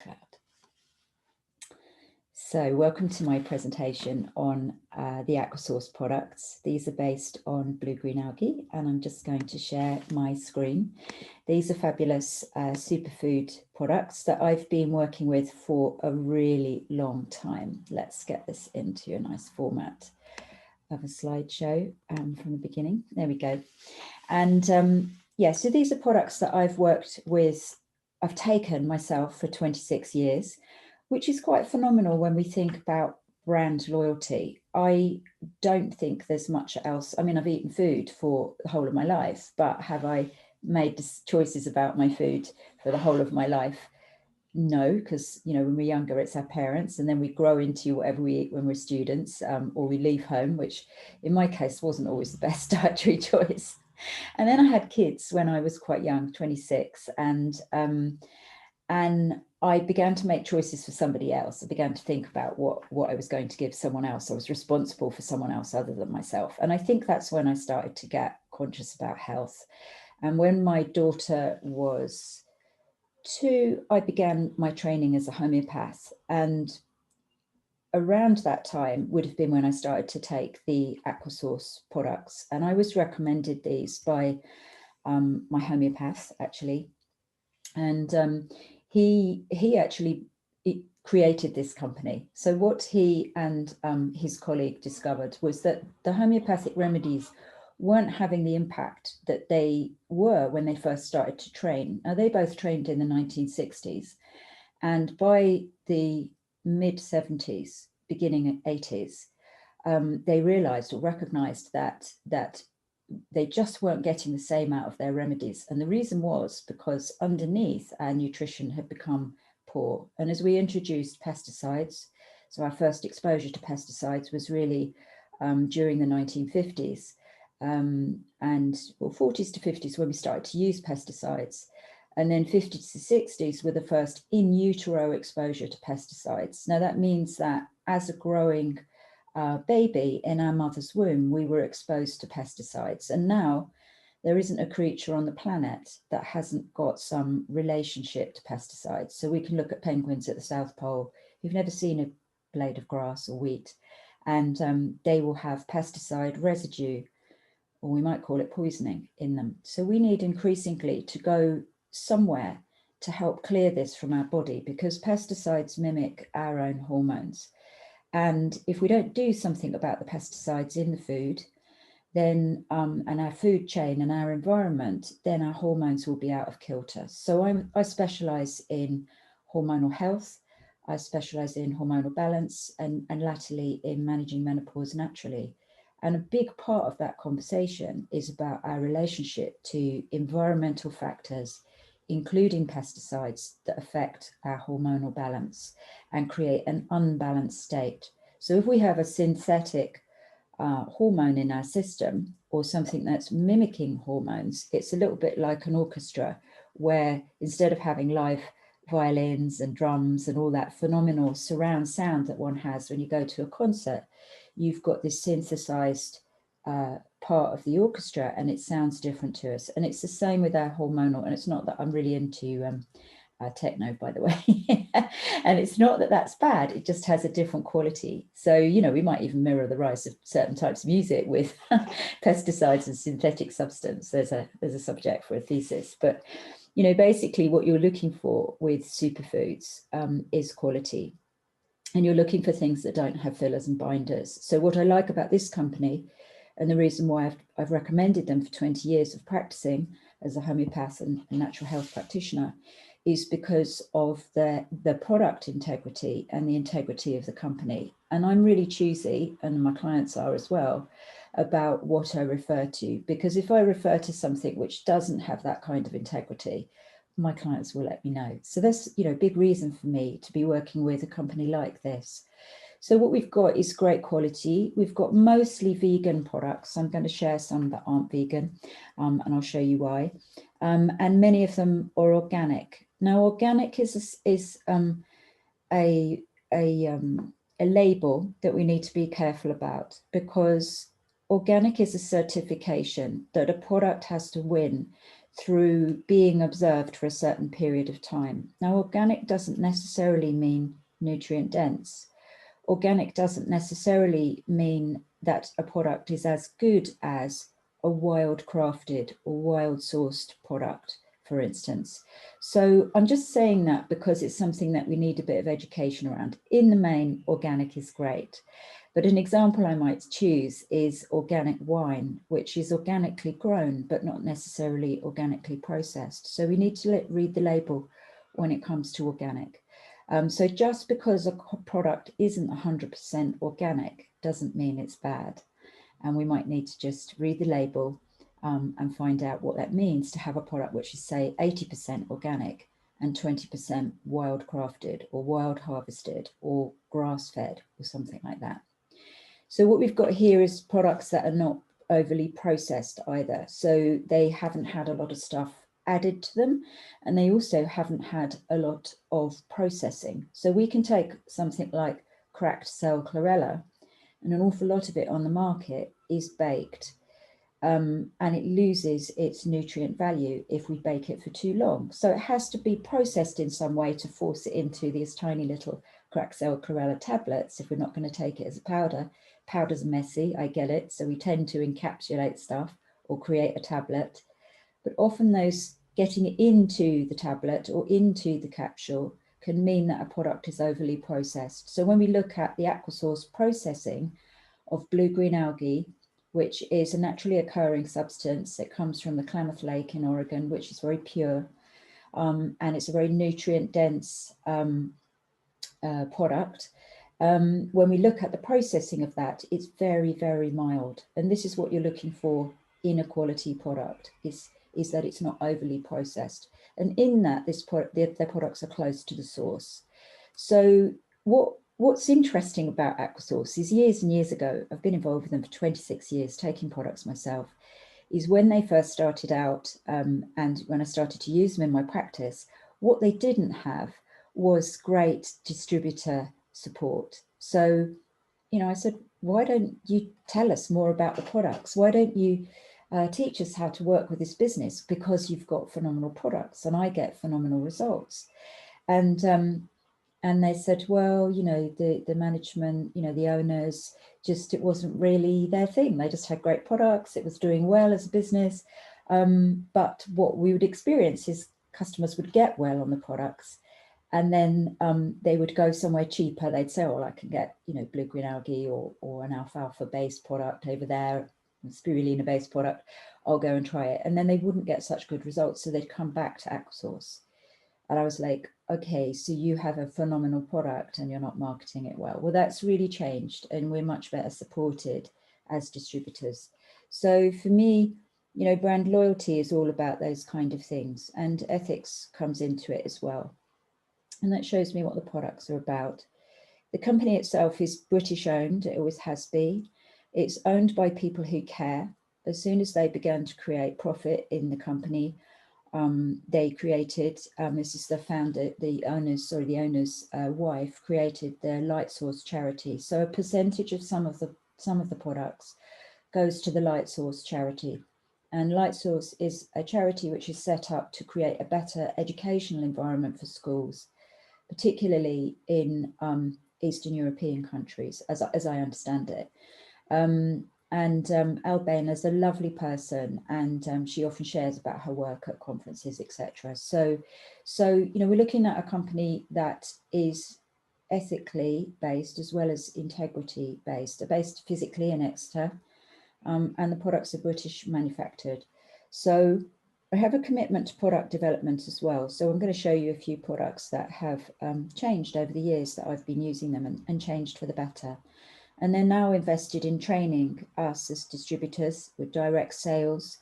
Cloud. So welcome to my presentation on the Aquasource products. These are based on Blue Green Algae, and I'm just going to share my screen. These are fabulous superfood products that I've been working with for a really long time. Let's get this into a nice format of a slideshow from the beginning. There we go. And yeah, so these are products that I've worked with, I've taken myself for 26 years, which is quite phenomenal when we think about brand loyalty. I don't think there's much else. I mean, I've eaten food for the whole of my life, but have I made choices about my food for the whole of my life? No, because, you know, when we're younger, it's our parents, and then we grow into whatever we eat when we're students, or we leave home, which in my case wasn't always the best dietary choice. And then I had kids when I was quite young, 26, and I began to make choices for somebody else. I began to think about what I was going to give someone else. I was responsible for someone else other than myself. And I think that's when I started to get conscious about health. And when my daughter was 2, I began my training as a homeopath. And around that time would have been when I started to take the Aquasource products. And I was recommended these by my homeopath, actually. And he actually created this company. So what he and his colleague discovered was that the homeopathic remedies weren't having the impact that they were when they first started to train. Now, they both trained in the 1960s. And by the mid-70s, beginning 80s, they realized or recognized that they just weren't getting the same out of their remedies. And the reason was because underneath, our nutrition had become poor. And as we introduced pesticides, so our first exposure to pesticides was really during the 1950s, and well, 40s to 50s when we started to use pesticides. And then 50s to 60s were the first in utero exposure to pesticides. Now that means that as a growing baby in our mother's womb, we were exposed to pesticides. And now there isn't a creature on the planet that hasn't got some relationship to pesticides. So we can look at penguins at the South Pole who've never seen a blade of grass or wheat, and they will have pesticide residue, or we might call it poisoning, in them. So we need increasingly to go somewhere to help clear this from our body, because pesticides mimic our own hormones. And if we don't do something about the pesticides in the food, then and our food chain and our environment, then our hormones will be out of kilter. So I specialize in hormonal health. I specialize in hormonal balance, and latterly in managing menopause naturally. And a big part of that conversation is about our relationship to environmental factors, including pesticides, that affect our hormonal balance and create an unbalanced state. So if we have a synthetic hormone in our system, or something that's mimicking hormones, it's a little bit like an orchestra, where instead of having live violins and drums and all that phenomenal surround sound that one has when you go to a concert, you've got this synthesized part of the orchestra, and it sounds different to us. And it's the same with our hormonal. And it's not that I'm really into techno, by the way, and it's not that that's bad, it just has a different quality. So, you know, we might even mirror the rise of certain types of music with pesticides and synthetic substance. There's a subject for a thesis. But, you know, basically what you're looking for with superfoods is quality. And you're looking for things that don't have fillers and binders. So what I like about this company, and the reason why I've recommended them for 20 years of practicing as a homeopath and natural health practitioner, is because of the product integrity and the integrity of the company. And I'm really choosy, and my clients are as well, about what I refer to, because if I refer to something which doesn't have that kind of integrity, my clients will let me know. So that's, you know, a big reason for me to be working with a company like this. So what we've got is great quality. We've got mostly vegan products. I'm going to share some that aren't vegan, and I'll show you why. And many of them are organic. Now, organic is a label that we need to be careful about, because organic is a certification that a product has to win through being observed for a certain period of time. Now, organic doesn't necessarily mean nutrient dense. Organic doesn't necessarily mean that a product is as good as a wild crafted or wild sourced product, for instance. So I'm just saying that because it's something that we need a bit of education around. In the main, organic is great. But an example I might choose is organic wine, which is organically grown, but not necessarily organically processed. So we need to read the label when it comes to organic. So just because a product isn't 100% organic doesn't mean it's bad. And we might need to just read the label and find out what that means to have a product which is, say, 80% organic and 20% wild crafted or wild harvested or grass fed or something like that. So what we've got here is products that are not overly processed either. So they haven't had a lot of stuff added to them, and they also haven't had a lot of processing. So we can take something like cracked cell chlorella, and an awful lot of it on the market is baked, and it loses its nutrient value if we bake it for too long. So it has to be processed in some way to force it into these tiny little cracked cell chlorella tablets if we're not going to take it as a powder. Powder's messy, I get it. So we tend to encapsulate stuff or create a tablet. But often those getting into the tablet or into the capsule can mean that a product is overly processed. So when we look at the Aquasource processing of blue green algae, which is a naturally occurring substance that comes from the Klamath Lake in Oregon, which is very pure, and it's a very nutrient dense product. When we look at the processing of that, it's very, very mild. And this is what you're looking for in a quality product, is that it's not overly processed. And in that, their products are close to the source. So what's interesting about Aquasource is years and years ago, I've been involved with them for 26 years, taking products myself, is when they first started out and when I started to use them in my practice, what they didn't have was great distributor support. So, I said, why don't you tell us more about the products? Why don't you teach us how to work with this business? Because you've got phenomenal products and I get phenomenal results. And they said, well, the management, the owners, it wasn't really their thing. They just had great products. It was doing well as a business. But what we would experience is customers would get well on the products. And then they would go somewhere cheaper. They'd say, oh, I can get, blue green algae or an alfalfa-based product over there, a spirulina-based product. I'll go and try it. And then they wouldn't get such good results. So they'd come back to Aquasource. And I was like, okay, so you have a phenomenal product and you're not marketing it well. Well, that's really changed and we're much better supported as distributors. So for me, brand loyalty is all about those kind of things, and ethics comes into it as well. And that shows me what the products are about. The company itself is British owned, it always has been. It's owned by people who care. As soon as they began to create profit in the company, they created, this is the founder, the owner's wife created their Light Source charity. So a percentage of some of the products goes to the Light Source charity. And Light Source is a charity which is set up to create a better educational environment for schools, particularly in Eastern European countries, as I understand it. Albane is a lovely person, and she often shares about her work at conferences, etc. So we're looking at a company that is ethically based as well as integrity based. They're based physically in Exeter, and the products are British manufactured. So I have a commitment to product development as well. So I'm going to show you a few products that have changed over the years that I've been using them and changed for the better. And they're now invested in training us as distributors with direct sales.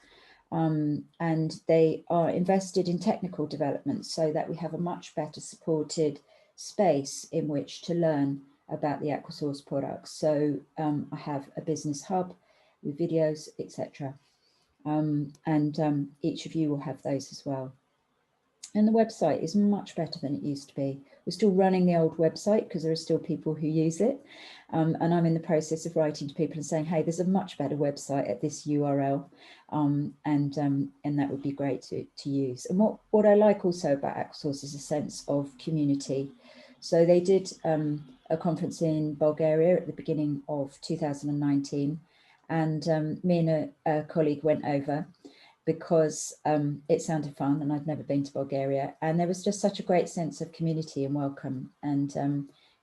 And they are invested in technical development so that we have a much better supported space in which to learn about the Aquasource products. So I have a business hub with videos, etc. Each of you will have those as well. And the website is much better than it used to be. We're still running the old website because there are still people who use it. And I'm in the process of writing to people and saying, hey, there's a much better website at this URL. And that would be great to use. And what I like also about Aquasource is a sense of community. So they did a conference in Bulgaria at the beginning of 2019. And me and a colleague went over because it sounded fun, and I'd never been to Bulgaria. And there was just such a great sense of community and welcome. And,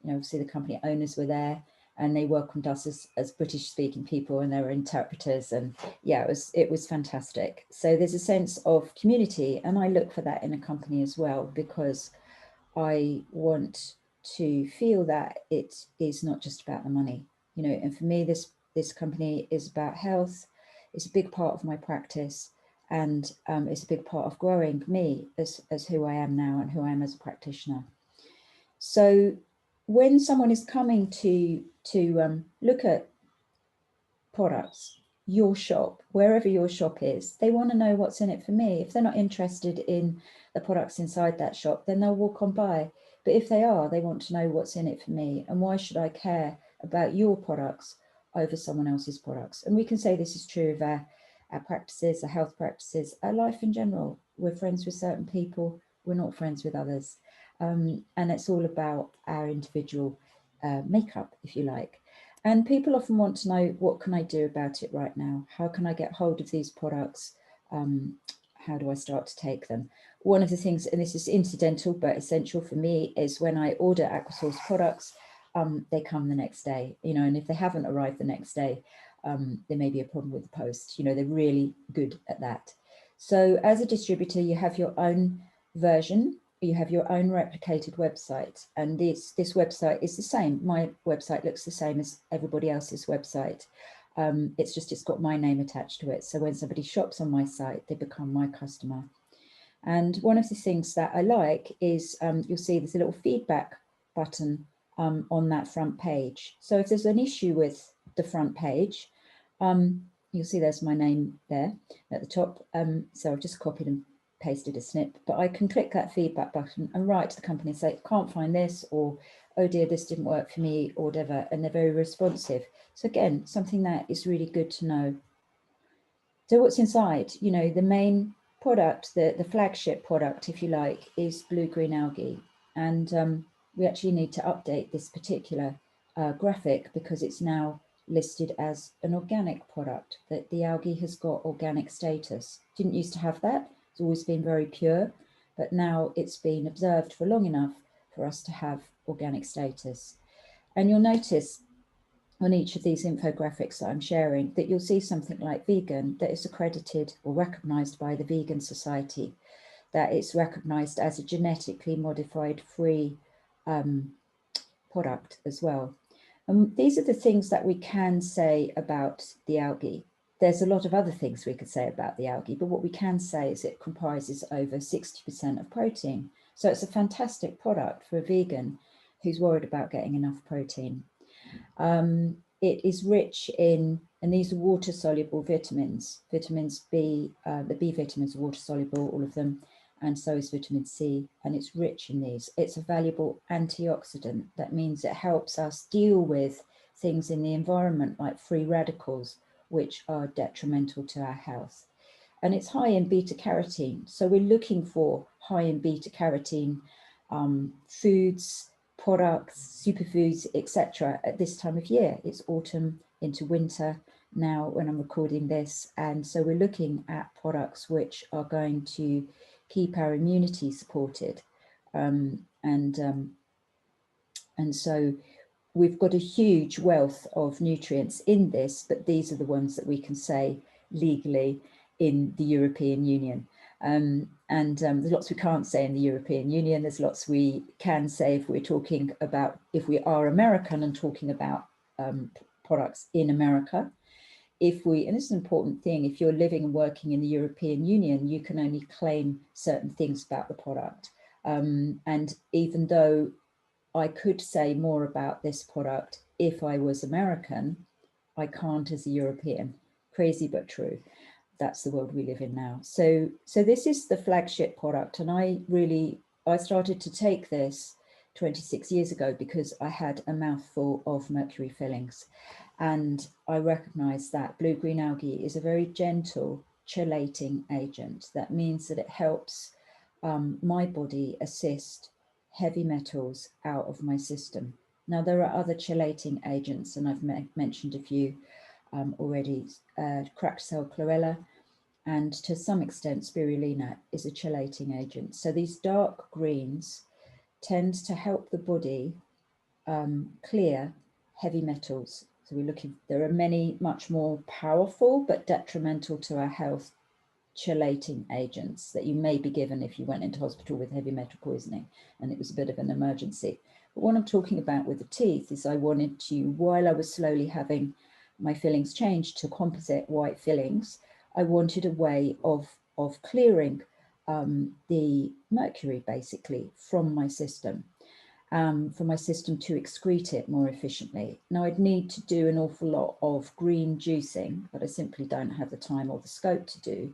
obviously the company owners were there, and they welcomed us as British speaking people, and there were interpreters, and yeah, it was fantastic. So there's a sense of community, and I look for that in a company as well, because I want to feel that it is not just about the money, and for me, this company is about health. It's a big part of my practice, and it's a big part of growing me as who I am now and who I am as a practitioner. So when someone is coming to look at products, your shop, wherever your shop is, they want to know what's in it for me. If they're not interested in the products inside that shop, then they'll walk on by. But if they are, they want to know what's in it for me. And why should I care about your products over someone else's products? And we can say this is true of our practices, our health practices, our life in general. We're friends with certain people, we're not friends with others. And it's all about our individual makeup, if you like. And people often want to know, what can I do about it right now? How can I get hold of these products? How do I start to take them? One of the things, and this is incidental but essential for me, is when I order Aquasource products, they come the next day, and if they haven't arrived the next day, there may be a problem with the post. They're really good at that. So as a distributor, you have your own version. You have your own replicated website, and this website is the same. My website looks the same as everybody else's website. It's got my name attached to it. So when somebody shops on my site, they become my customer. And one of the things that I like is you'll see there's a little feedback button on that front page. So if there's an issue with the front page, you'll see there's my name there at the top. So I've just copied and pasted a snip, but I can click that feedback button and write to the company and say, can't find this, or oh dear, this didn't work for me, or whatever, and they're very responsive. So again, something that is really good to know. So what's inside? The main product, the flagship product, if you like, is Blue Green Algae. And we actually need to update this particular graphic because it's now listed as an organic product, that the algae has got organic status. Didn't used to have that. It's always been very pure, but now it's been observed for long enough for us to have organic status. And you'll notice on each of these infographics that I'm sharing that you'll see something like vegan, that is accredited or recognized by the Vegan Society, that it's recognized as a genetically modified free product as well. And these are the things that we can say about the algae. There's a lot of other things we could say about the algae, but what we can say is it comprises over 60% of protein. So it's a fantastic product for a vegan who's worried about getting enough protein. It is rich in, and these are water-soluble vitamins. Vitamins B, the B vitamins are water-soluble, all of them, and so is vitamin C, and it's rich in these. It's a valuable antioxidant. That means it helps us deal with things in the environment like free radicals, which are detrimental to our health. And it's high in beta carotene. So we're looking for high in beta carotene foods, products, superfoods, etc. at this time of year. It's autumn into winter now when I'm recording this. And so we're looking at products which are going to keep our immunity supported. And so we've got a huge wealth of nutrients in this, but these are the ones that we can say legally in the European Union. There's lots we can't say in the European Union. There's lots we can say if we're talking about, if we are American and talking about products in America. If we, and this is an important thing, if you're living and working in the European Union, you can only claim certain things about the product. And even though I could say more about this product if I was American, I can't as a European. Crazy but true. That's the world we live in now. So this is the flagship product, and I started to take this 26 years ago because I had a mouthful of mercury fillings. And I recognized that blue green algae is a very gentle chelating agent. That means that it helps my body assist heavy metals out of my system. Now, there are other chelating agents, and I've mentioned a few already. Cracked cell chlorella, and to some extent spirulina is a chelating agent. So these dark greens tend to help the body clear heavy metals. So we're looking, there are many much more powerful but detrimental to our health chelating agents that you may be given if you went into hospital with heavy metal poisoning and it was a bit of an emergency. But what I'm talking about with the teeth is I wanted to, while I was slowly having my fillings changed to composite white fillings, I wanted a way of clearing the mercury basically from my system. For my system to excrete it more efficiently. Now I'd need to do an awful lot of green juicing, but I simply don't have the time or the scope to do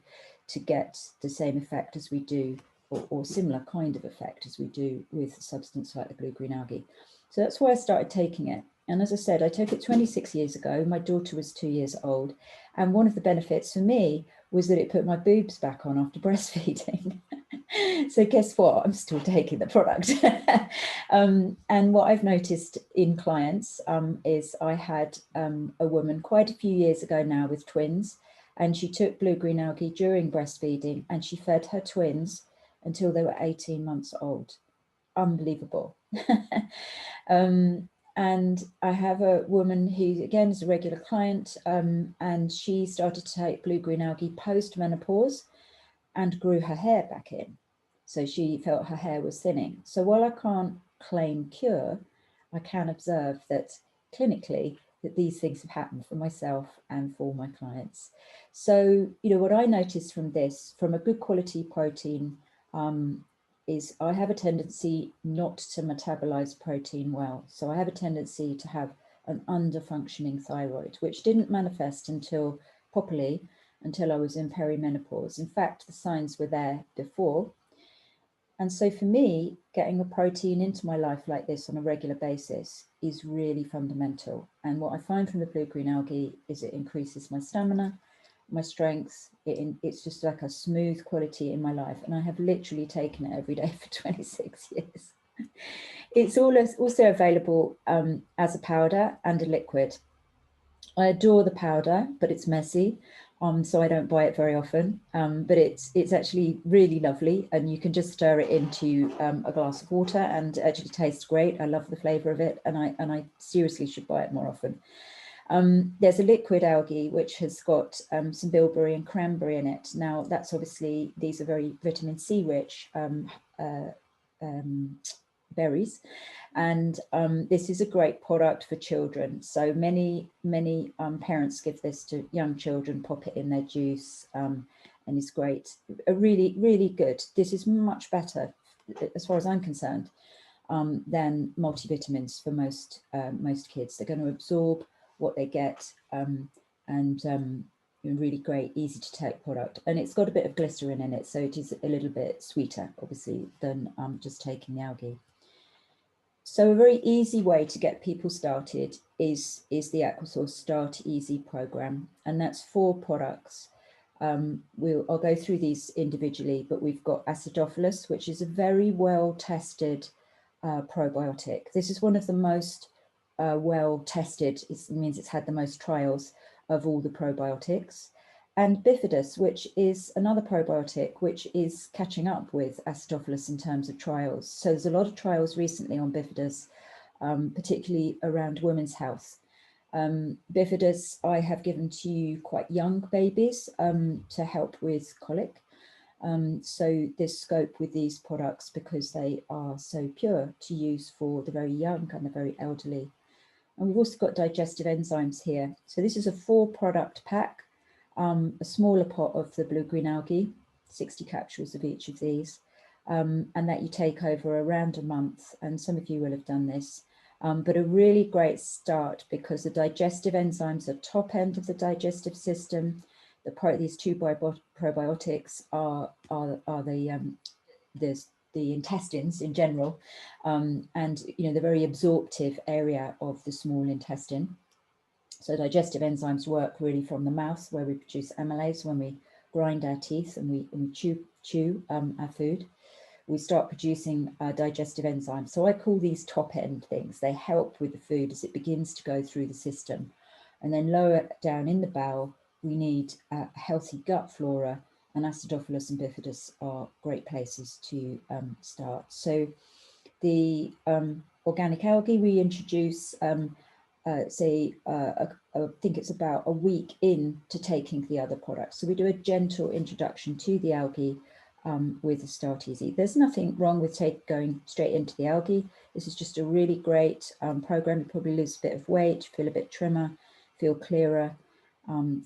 to get the same effect as we do, or similar kind of effect as we do with a substance like the blue green algae. So that's why I started taking it. And as I said, I took it 26 years ago. My daughter was 2 years old. And one of the benefits for me was that it put my boobs back on after breastfeeding. So guess what? I'm still taking the product. And what I've noticed in clients is I had a woman quite a few years ago now with twins, and she took blue green algae during breastfeeding and she fed her twins until they were 18 months old. Unbelievable. And I have a woman who, again, is a regular client, and she started to take blue green algae post-menopause and grew her hair back in. So she felt her hair was thinning. So while I can't claim cure, I can observe that clinically that these things have happened for myself and for my clients. So, you know, what I noticed from this, from a good quality protein, is I have a tendency not to metabolize protein well. So I have a tendency to have an under-functioning thyroid, which didn't manifest until properly until I was in perimenopause. In fact, the signs were there before. And so for me, getting a protein into my life like this on a regular basis is really fundamental. And what I find from the blue green algae is it increases my stamina, my strength. It's just like a smooth quality in my life. And I have literally taken it every day for 26 years. It's also available as a powder and a liquid. I adore the powder, but it's messy. So I don't buy it very often, but it's actually really lovely, and you can just stir it into a glass of water and it actually tastes great. I love the flavor of it, and I seriously should buy it more often. There's a liquid algae which has got some bilberry and cranberry in it. Now that's obviously, these are very vitamin C rich berries, and this is a great product for children. So many parents give this to young children, pop it in their juice, and it's great. Really good. This is much better, as far as I'm concerned, than multivitamins for most kids. They're going to absorb what they get, and really great, easy to take product. And it's got a bit of glycerin in it, so it is a little bit sweeter, obviously, than just taking the algae. So a very easy way to get people started is the Aquasource Start Easy program, and that's 4 products. I'll go through these individually, but we've got acidophilus, which is a very well tested probiotic. This is one of the most well tested. It means it's had the most trials of all the probiotics. And bifidus, which is another probiotic, which is catching up with acidophilus in terms of trials. So there's a lot of trials recently on bifidus, particularly around women's health. Bifidus I have given to quite young babies to help with colic. So there's scope with these products because they are so pure to use for the very young and the very elderly. And we've also got digestive enzymes here. So this is a 4-product pack. A smaller pot of the blue green algae, 60 capsules of each of these, and that you take over around a month. And some of you will have done this, but a really great start because the digestive enzymes are top end of the digestive system. These 2 probiotics are the intestines in general, and the very absorptive area of the small intestine. So digestive enzymes work really from the mouth, where we produce amylase when we grind our teeth and we chew our food. We start producing digestive enzymes. So I call these top end things. They help with the food as it begins to go through the system. And then lower down in the bowel, we need a healthy gut flora, and acidophilus and bifidus are great places to start. So the organic algae we introduce, I think it's about a week in to taking the other products. So we do a gentle introduction to the algae with the Start Easy. There's nothing wrong with going straight into the algae. This is just a really great program. You probably lose a bit of weight, feel a bit trimmer, feel clearer.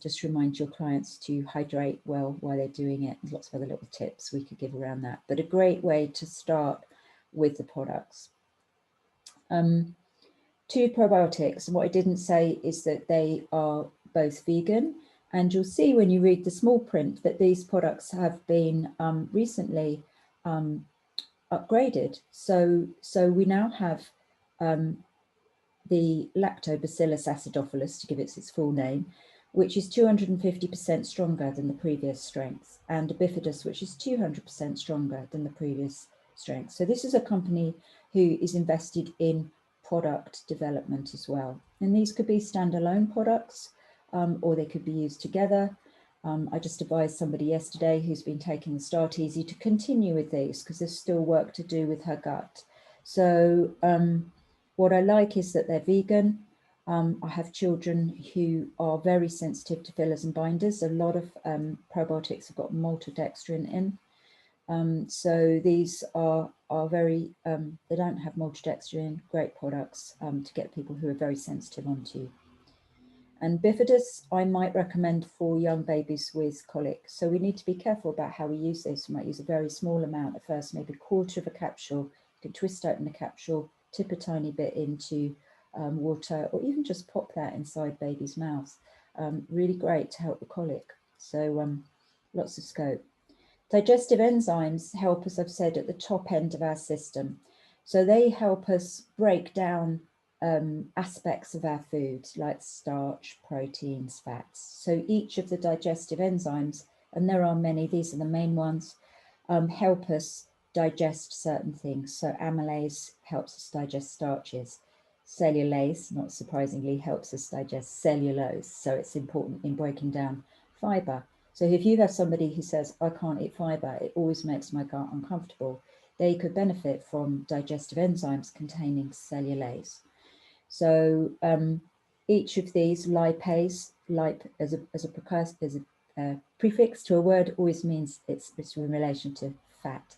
Just remind your clients to hydrate well while they're doing it. There's lots of other little tips we could give around that, but a great way to start with the products. 2 probiotics, and what I didn't say is that they are both vegan, and you'll see when you read the small print that these products have been recently upgraded. So we now have the Lactobacillus acidophilus, to give it its full name, which is 250% stronger than the previous strength, and a bifidus, which is 200% stronger than the previous strength. So this is a company who is invested in product development as well. And these could be standalone products, or they could be used together. I just advised somebody yesterday who's been taking the Start Easy to continue with these because there's still work to do with her gut. So what I like is that they're vegan. I have children who are very sensitive to fillers and binders. A lot of probiotics have got maltodextrin in. So these are very, they don't have maltodextrin, great products to get people who are very sensitive onto. And bifidus, I might recommend for young babies with colic. So we need to be careful about how we use this. We might use a very small amount at first, maybe a quarter of a capsule. You could twist open the capsule, tip a tiny bit into water, or even just pop that inside baby's mouth. Really great to help the colic. So lots of scope. Digestive enzymes help, as I've said, at the top end of our system. So they help us break down aspects of our food, like starch, proteins, fats. So each of the digestive enzymes, and there are many, these are the main ones, help us digest certain things. So amylase helps us digest starches. Cellulase, not surprisingly, helps us digest cellulose. So it's important in breaking down fiber. So if you have somebody who says, I can't eat fiber, it always makes my gut uncomfortable, they could benefit from digestive enzymes containing cellulase. So each of these, lipase, as a prefix to a word, always means it's in relation to fat.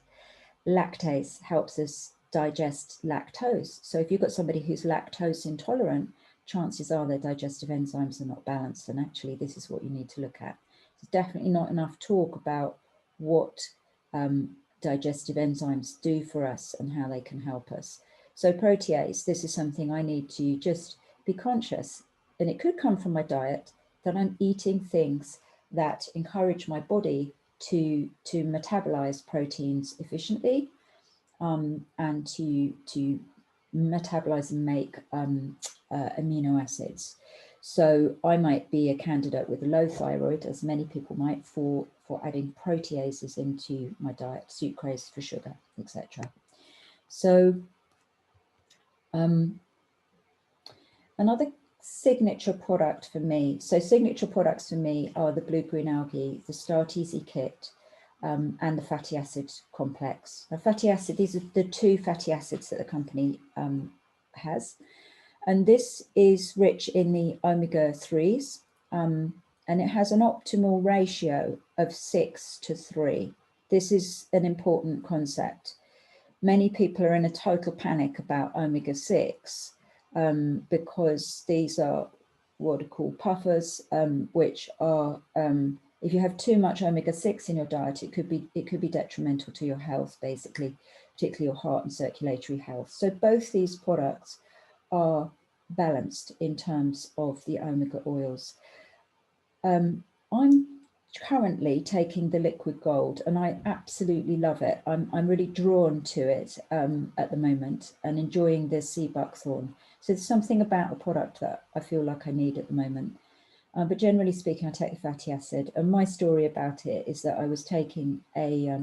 Lactase helps us digest lactose. So if you've got somebody who's lactose intolerant, chances are their digestive enzymes are not balanced. And actually, this is what you need to look at. There's definitely not enough talk about what digestive enzymes do for us and how they can help us. So protease, this is something I need to just be conscious, and it could come from my diet, that I'm eating things that encourage my body to metabolize proteins efficiently and to metabolize and make amino acids. So I might be a candidate with a low thyroid, as many people might, for adding proteases into my diet, sucrase for sugar, etc. So another signature product for me, so signature products for me are the Blue Green Algae, the Start Easy Kit, and the fatty acid complex. Now, fatty acid, these are the 2 fatty acids that the company has. And this is rich in the omega-3s, and it has an optimal ratio of 6:3. This is an important concept. Many people are in a total panic about omega-6 because these are what are called puffers, which are, if you have too much omega-6 in your diet, it could be detrimental to your health, basically, particularly your heart and circulatory health. So both these products are balanced in terms of the omega oils. I'm currently taking the liquid gold, and I absolutely love it. I'm really drawn to it at the moment and enjoying the sea buckthorn. So there's something about the product that I feel like I need at the moment. But generally speaking, I take the fatty acid. And my story about it is that I was taking a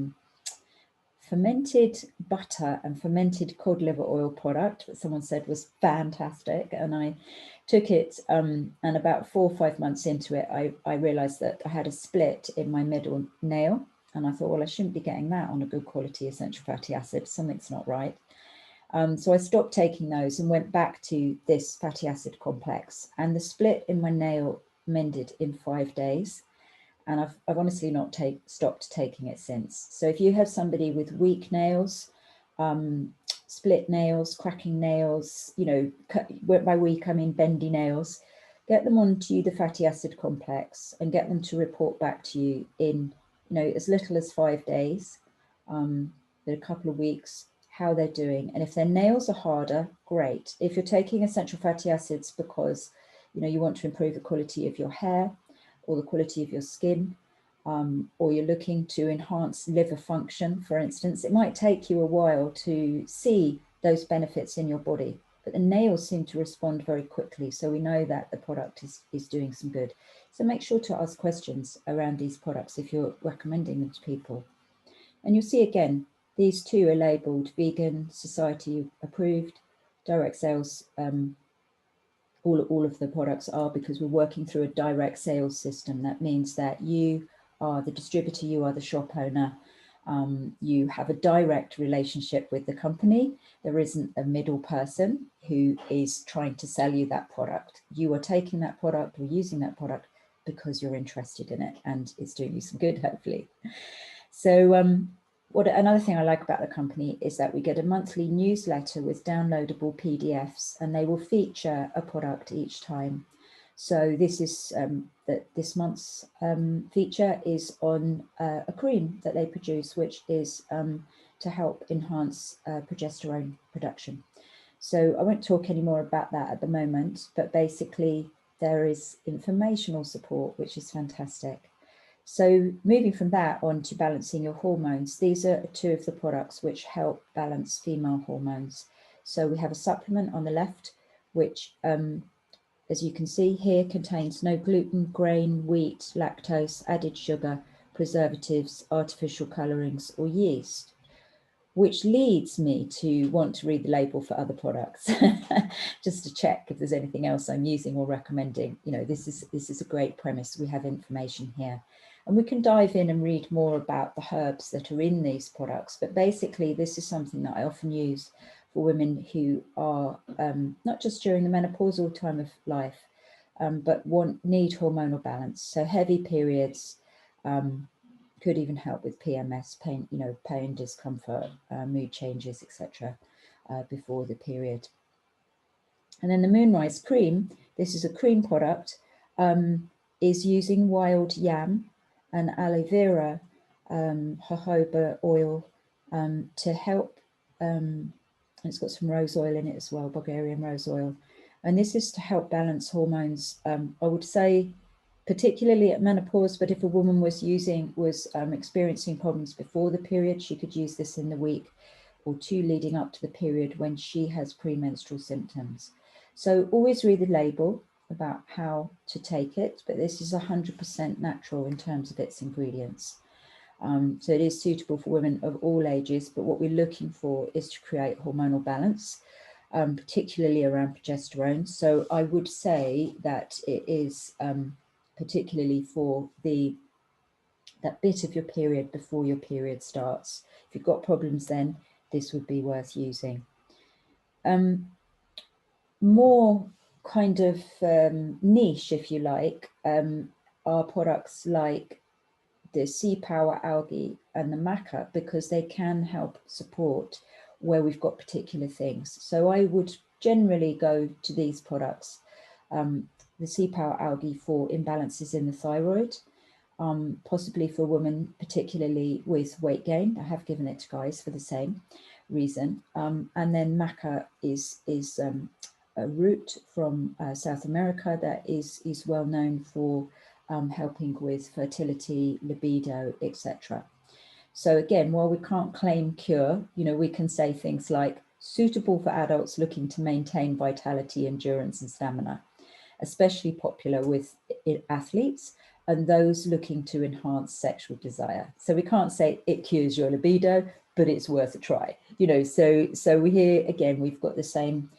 fermented butter and fermented cod liver oil product that someone said was fantastic. And I took it, and about 4 or 5 months into it, I realized that I had a split in my middle nail. And I thought, well, I shouldn't be getting that on a good quality essential fatty acid. Something's not right. So I stopped taking those and went back to this fatty acid complex. And the split in my nail mended in 5 days. And I've honestly not stopped taking it since. So if you have somebody with weak nails, split nails, cracking nails, you know, by weak I mean bendy nails, get them onto the fatty acid complex and get them to report back to you in, you know, as little as 5 days, a couple of weeks, how they're doing. And if their nails are harder, great. If you're taking essential fatty acids because, you know, you want to improve the quality of your hair or the quality of your skin, or you're looking to enhance liver function, for instance, it might take you a while to see those benefits in your body, but the nails seem to respond very quickly. So we know that the product is doing some good. So make sure to ask questions around these products if you're recommending them to people. And you'll see again, these two are labeled vegan, society approved, direct sales. All of the products are, because we're working through a direct sales system. That means that you are the distributor, you are the shop owner, you have a direct relationship with the company. There isn't a middle person who is trying to sell you that product. You are taking that product or using that product because you're interested in it and it's doing you some good, hopefully. So another thing I like about the company is that we get a monthly newsletter with downloadable PDFs, and they will feature a product each time. So this is this month's feature is on a cream that they produce, which is to help enhance progesterone production. So I won't talk any more about that at the moment, but basically there is informational support, which is fantastic. So moving from that on to balancing your hormones, these are two of the products which help balance female hormones. So we have a supplement on the left, which, as you can see here, contains no gluten, grain, wheat, lactose, added sugar, preservatives, artificial colorings, or yeast, which leads me to want to read the label for other products, just to check if there's anything else I'm using or recommending. You know, this is a great premise. We have information here. And we can dive in and read more about the herbs that are in these products. But basically, this is something that I often use for women who are not just during the menopausal time of life, but need hormonal balance. So heavy periods could even help with PMS, pain, discomfort, mood changes, etc. Before the period. And then the Moonrise cream, this is a cream product, is using wild yam and aloe vera jojoba oil to help, and it's got some rose oil in it as well, Bulgarian rose oil. And this is to help balance hormones, I would say, particularly at menopause, but if a woman was experiencing problems before the period, she could use this in the week or 2 leading up to the period when she has premenstrual symptoms. So always read the label about how to take it, but this is 100% natural in terms of its ingredients. So it is suitable for women of all ages, but what we're looking for is to create hormonal balance, particularly around progesterone. So I would say that it is particularly for that bit of your period before your period starts. If you've got problems then, this would be worth using. More kind of niche, if you like, are products like the sea power algae and the maca, because they can help support where we've got particular things. So I would generally go to these products, the sea power algae for imbalances in the thyroid, possibly for women, particularly with weight gain. I have given it to guys for the same reason. And then maca is a root from South America that is well known for helping with fertility, libido, etc. So again, while we can't claim cure, we can say things like suitable for adults looking to maintain vitality, endurance and stamina, especially popular with athletes and those looking to enhance sexual desire. So we can't say it cures your libido, but it's worth a try. So we here again, we've got the same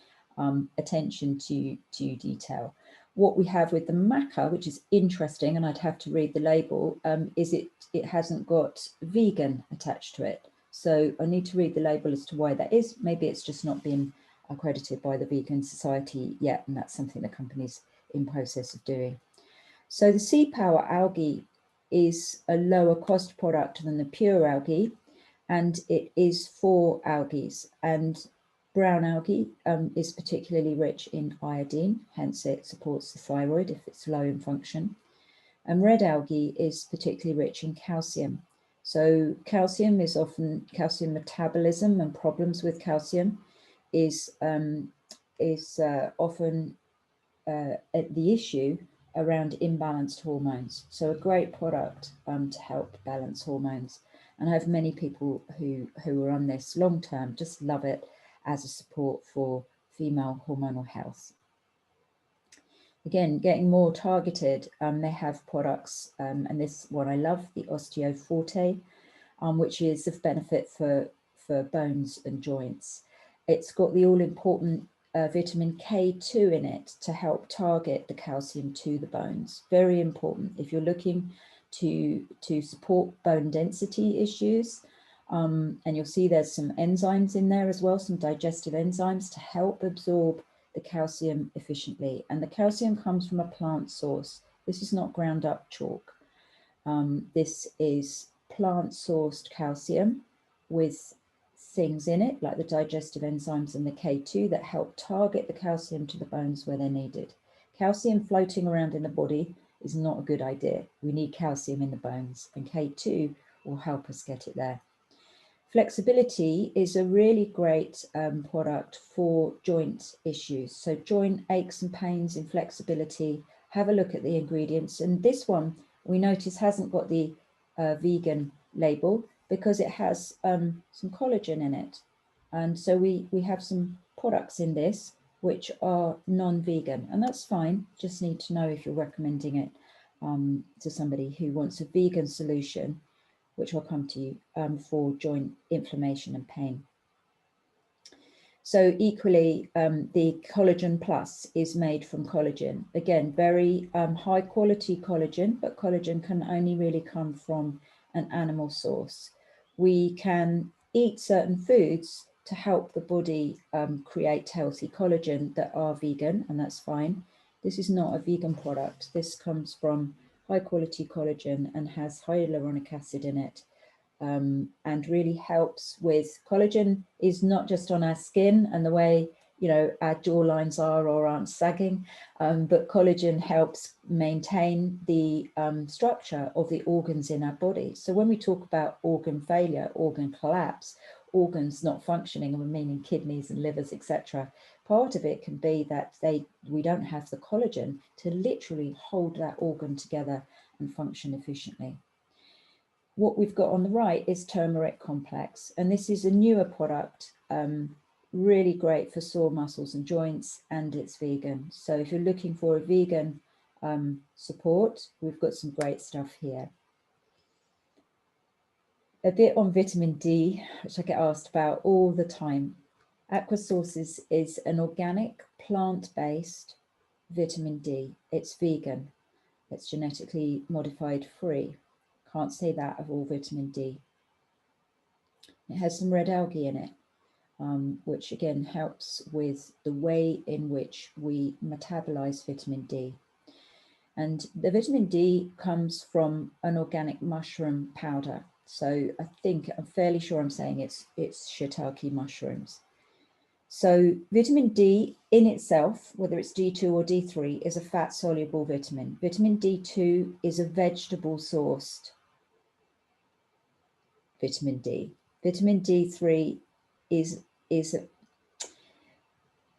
attention to detail. What we have with the maca, which is interesting, and I'd have to read the label, is it hasn't got vegan attached to it. So I need to read the label as to why that is. Maybe it's just not been accredited by the Vegan Society yet, and that's something the company's in process of doing. So the sea power algae is a lower cost product than the pure algae, and it is for algae. And brown algae is particularly rich in iodine, hence it supports the thyroid if it's low in function. And red algae is particularly rich in calcium. So calcium is often, calcium metabolism and problems with calcium is often the issue around imbalanced hormones. So a great product to help balance hormones. And I have many people who are on this long term, just love it as a support for female hormonal health. Again, getting more targeted, they have products, and this one I love, the Osteo Forte, which is of benefit for bones and joints. It's got the all-important vitamin K2 in it to help target the calcium to the bones. Very important if you're looking to support bone density issues. And you'll see there's some enzymes in there as well, some digestive enzymes to help absorb the calcium efficiently. And the calcium comes from a plant source. This is not ground up chalk. This is plant sourced calcium with things in it like the digestive enzymes and the K2 that help target the calcium to the bones where they're needed. Calcium floating around in the body is not a good idea. We need calcium in the bones, and K2 will help us get it there. Flexibility is a really great product for joint issues. So joint aches and pains, inflexibility, have a look at the ingredients. And this one we notice hasn't got the vegan label because it has some collagen in it. And so we have some products in this which are non-vegan, and that's fine. Just need to know if you're recommending it to somebody who wants a vegan solution, which I'll come to you, for joint inflammation and pain. So equally, the Collagen Plus is made from collagen. Again, very high quality collagen, but collagen can only really come from an animal source. We can eat certain foods to help the body create healthy collagen that are vegan, and that's fine. This is not a vegan product. This comes from high quality collagen and has hyaluronic acid in it. And really helps with, collagen is not just on our skin and the way, our jawlines are or aren't sagging, but collagen helps maintain the structure of the organs in our body. So when we talk about organ failure, organ collapse, organs not functioning, and we're meaning kidneys and livers, etc., part of it can be that we don't have the collagen to literally hold that organ together and function efficiently. What we've got on the right is turmeric complex, and this is a newer product, really great for sore muscles and joints, and it's vegan. So if you're looking for a vegan support, we've got some great stuff here. A bit on vitamin D, which I get asked about all the time. Aquasource is an organic plant-based vitamin D. It's vegan. It's genetically modified free. Can't say that of all vitamin D. It has some red algae in it, which again helps with the way in which we metabolize vitamin D. And the vitamin D comes from an organic mushroom powder. So I'm fairly sure I'm saying it's shiitake mushrooms. So vitamin D in itself, whether it's D2 or D3, is a fat soluble vitamin. Vitamin D2 is a vegetable sourced vitamin D. Vitamin D3 is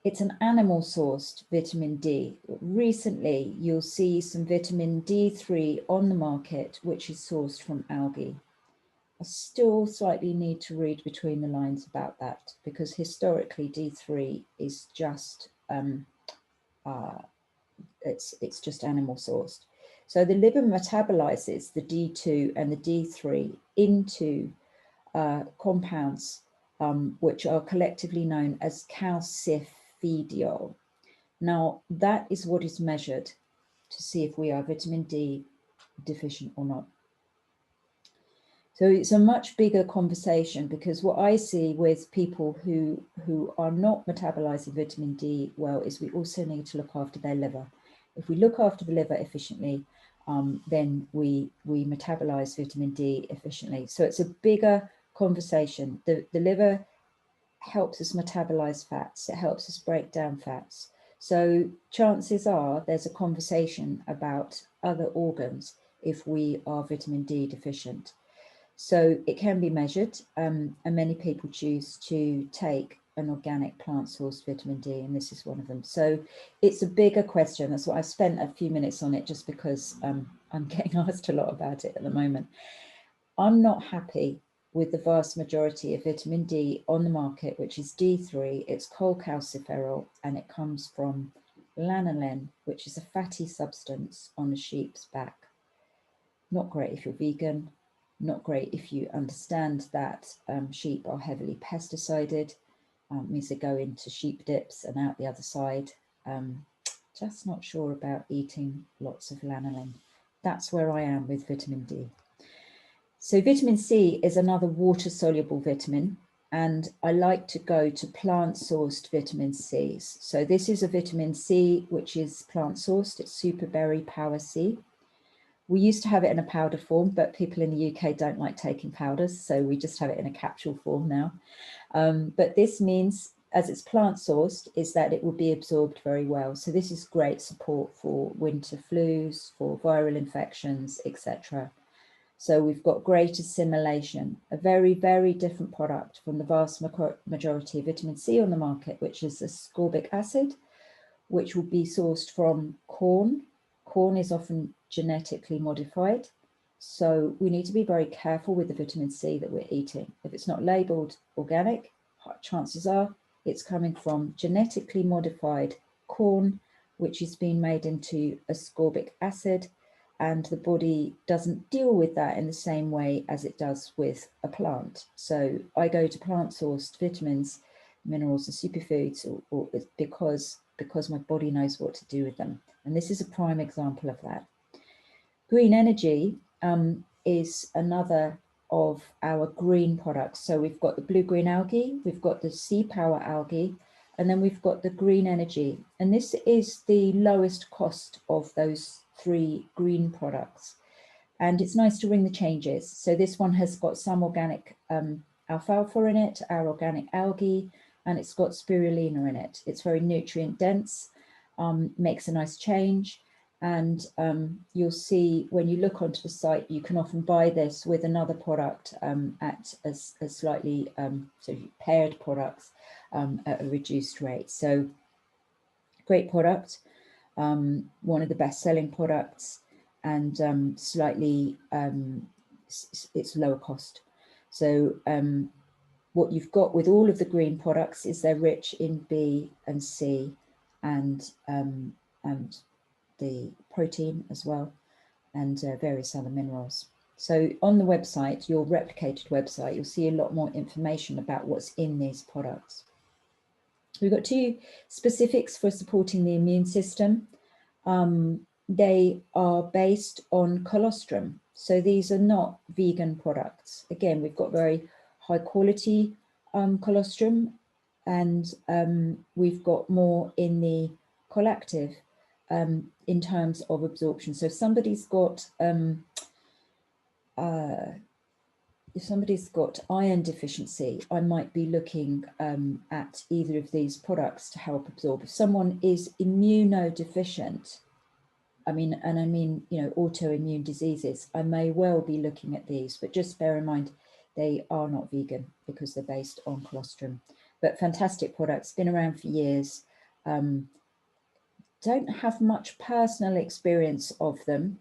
It's an animal sourced vitamin D. Recently, you'll see some vitamin D3 on the market, which is sourced from algae. I still slightly need to read between the lines about that, because historically D3 is just it's just animal sourced. So the liver metabolizes the D2 and the D3 into compounds which are collectively known as calcifediol. Now, that is what is measured to see if we are vitamin D deficient or not. So it's a much bigger conversation, because what I see with people who are not metabolizing vitamin D well is we also need to look after their liver. If we look after the liver efficiently, then we metabolize vitamin D efficiently. So it's a bigger conversation. The liver helps us metabolize fats. It helps us break down fats. So chances are there's a conversation about other organs if we are vitamin D deficient. So it can be measured, and many people choose to take an organic plant source vitamin D, and this is one of them. So it's a bigger question. That's why I've spent a few minutes on it, just because I'm getting asked a lot about it at the moment. I'm not happy with the vast majority of vitamin D on the market, which is D3. It's cholecalciferol, and it comes from lanolin, which is a fatty substance on a sheep's back. Not great if you're vegan. Not great if you understand that sheep are heavily pesticided. Means they go into sheep dips and out the other side. Just not sure about eating lots of lanolin. That's where I am with vitamin D. So vitamin C is another water-soluble vitamin, and I like to go to plant-sourced vitamin Cs. So this is a vitamin C which is plant-sourced. It's Superberry Power C. We used to have it in a powder form, but people in the UK don't like taking powders, so we just have it in a capsule form now. But this means, as it's plant-sourced, is that it will be absorbed very well. So this is great support for winter flus, for viral infections, etc. So we've got great assimilation, a very, very different product from the vast majority of vitamin C on the market, which is ascorbic acid, which will be sourced from corn. Corn is often genetically modified. So we need to be very careful with the vitamin C that we're eating. If it's not labeled organic, chances are it's coming from genetically modified corn, which is being made into ascorbic acid, and the body doesn't deal with that in the same way as it does with a plant. So I go to plant-sourced vitamins, minerals, and superfoods or because my body knows what to do with them. And this is a prime example of that. Green energy is another of our green products. So we've got the blue green algae, we've got the sea power algae, and then we've got the green energy. And this is the lowest cost of those 3 green products. And it's nice to ring the changes. So this one has got some organic alfalfa in it, our organic algae, and it's got spirulina in it. It's very nutrient dense, makes a nice change. And you'll see when you look onto the site, you can often buy this with another product at a slightly so paired products at a reduced rate. So great product, one of the best-selling products, and slightly it's lower cost. So what you've got with all of the green products is they're rich in B and C and the protein as well, and various other minerals. So on the website, your replicated website, you'll see a lot more information about what's in these products. We've got 2 specifics for supporting the immune system. They are based on colostrum. So these are not vegan products. Again, we've got very high quality colostrum, and we've got more in the colactive in terms of absorption. So if somebody's got iron deficiency, I might be looking at either of these products to help absorb. If someone is immunodeficient, I mean, you know, autoimmune diseases, I may well be looking at these, but just bear in mind, they are not vegan because they're based on colostrum. But fantastic products, been around for years. don't have much personal experience of them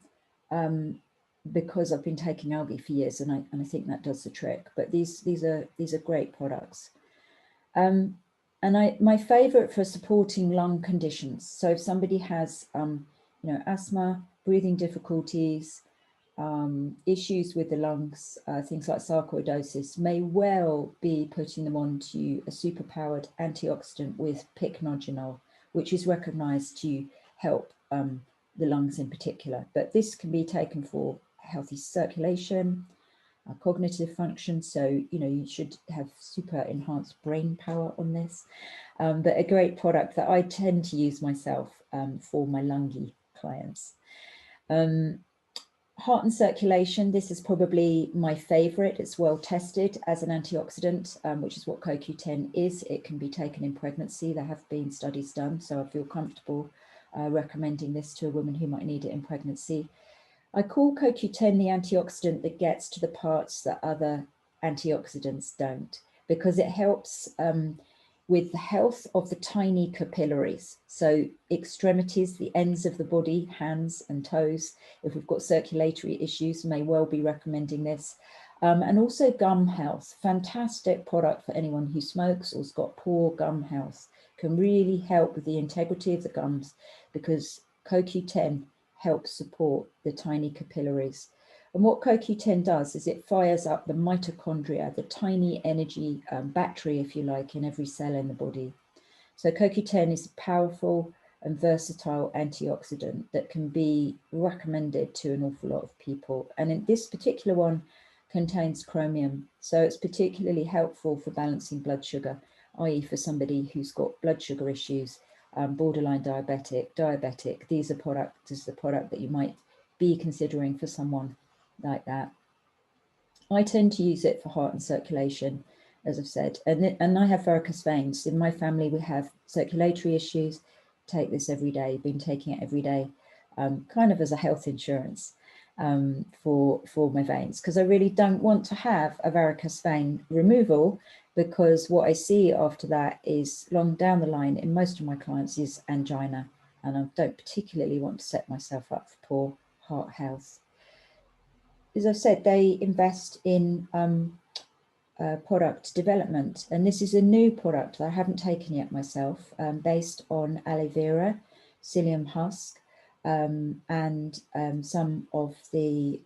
because I've been taking algae for years, and I think that does the trick. But these are great products. And my favorite for supporting lung conditions. So if somebody has asthma, breathing difficulties, issues with the lungs, things like sarcoidosis, may well be putting them onto a superpowered antioxidant with pycnogenol, which is recognized to help the lungs in particular. But this can be taken for healthy circulation, cognitive function. So, you should have super enhanced brain power on this. But a great product that I tend to use myself for my lungy clients. Heart and circulation, this is probably my favorite. It's well tested as an antioxidant, which is what CoQ10 is. It can be taken in pregnancy. There have been studies done, so I feel comfortable recommending this to a woman who might need it in pregnancy. I call CoQ10 the antioxidant that gets to the parts that other antioxidants don't, because it helps with the health of the tiny capillaries. So extremities, the ends of the body, hands and toes, if we've got circulatory issues, may well be recommending this. And also gum health, fantastic product for anyone who smokes or has got poor gum health, can really help with the integrity of the gums, because CoQ10 helps support the tiny capillaries. And what CoQ10 does is it fires up the mitochondria, the tiny energy battery, if you like, in every cell in the body. So CoQ10 is a powerful and versatile antioxidant that can be recommended to an awful lot of people. And in this particular one contains chromium. So it's particularly helpful for balancing blood sugar, i.e. for somebody who's got blood sugar issues, borderline diabetic. This is the product that you might be considering for someone like that. I tend to use it for heart and circulation, as I've said, and I have varicose veins. In my family, we have circulatory issues. Take this every day, been taking it every day, kind of as a health insurance for my veins, because I really don't want to have a varicose vein removal, because what I see after that is, long down the line in most of my clients, is angina, and I don't particularly want to set myself up for poor heart health. As I said, they invest in product development, and this is a new product that I haven't taken yet myself, based on aloe vera, psyllium husk, and some of the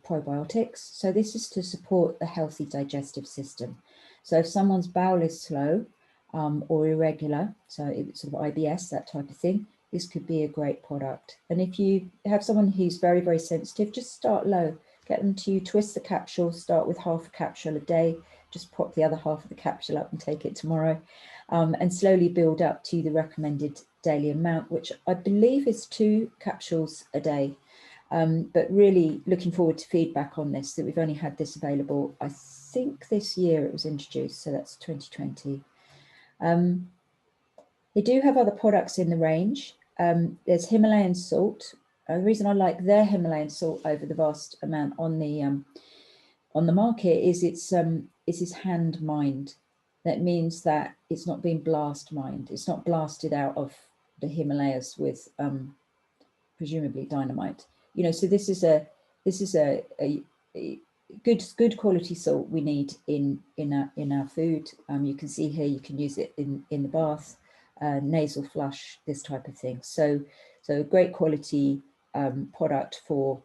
probiotics. So this is to support the healthy digestive system. So if someone's bowel is slow or irregular, so it's sort of IBS, that type of thing, this could be a great product. And if you have someone who's very, very sensitive, just start low. Get them to twist the capsule, start with half a capsule a day, just pop the other half of the capsule up and take it tomorrow, and slowly build up to the recommended daily amount, which I believe is 2 capsules a day. But really looking forward to feedback on this, that we've only had this available, I think this year it was introduced, so that's 2020. They do have other products in the range. There's Himalayan salt. The reason I like their Himalayan salt over the vast amount on the market is it's hand mined. That means that it's not being blast mined. It's not blasted out of the Himalayas with presumably dynamite. So this is a good quality salt we need in our food. You can see here, you can use it in the bath, nasal flush, this type of thing. So great quality product for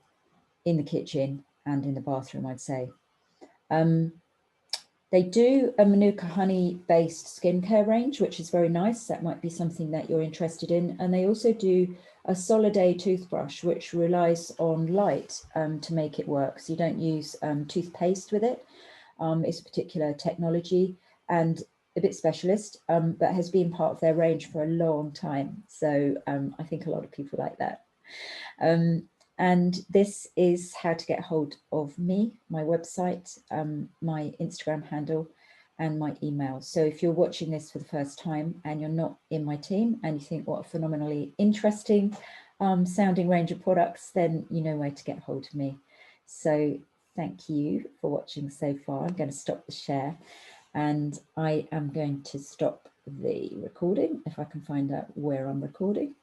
in the kitchen and in the bathroom, I'd say. They do a Manuka honey based skincare range, which is very nice. That might be something that you're interested in. And they also do a Solid-A toothbrush, which relies on light to make it work. So you don't use toothpaste with it. It's a particular technology and a bit specialist, but has been part of their range for a long time. So I think a lot of people like that. And this is how to get hold of me, my website, my Instagram handle, and my email. So if you're watching this for the first time and you're not in my team and you think what a phenomenally interesting sounding range of products, then you know where to get hold of me. So thank you for watching so far. I'm going to stop the share and I am going to stop the recording, if I can find out where I'm recording.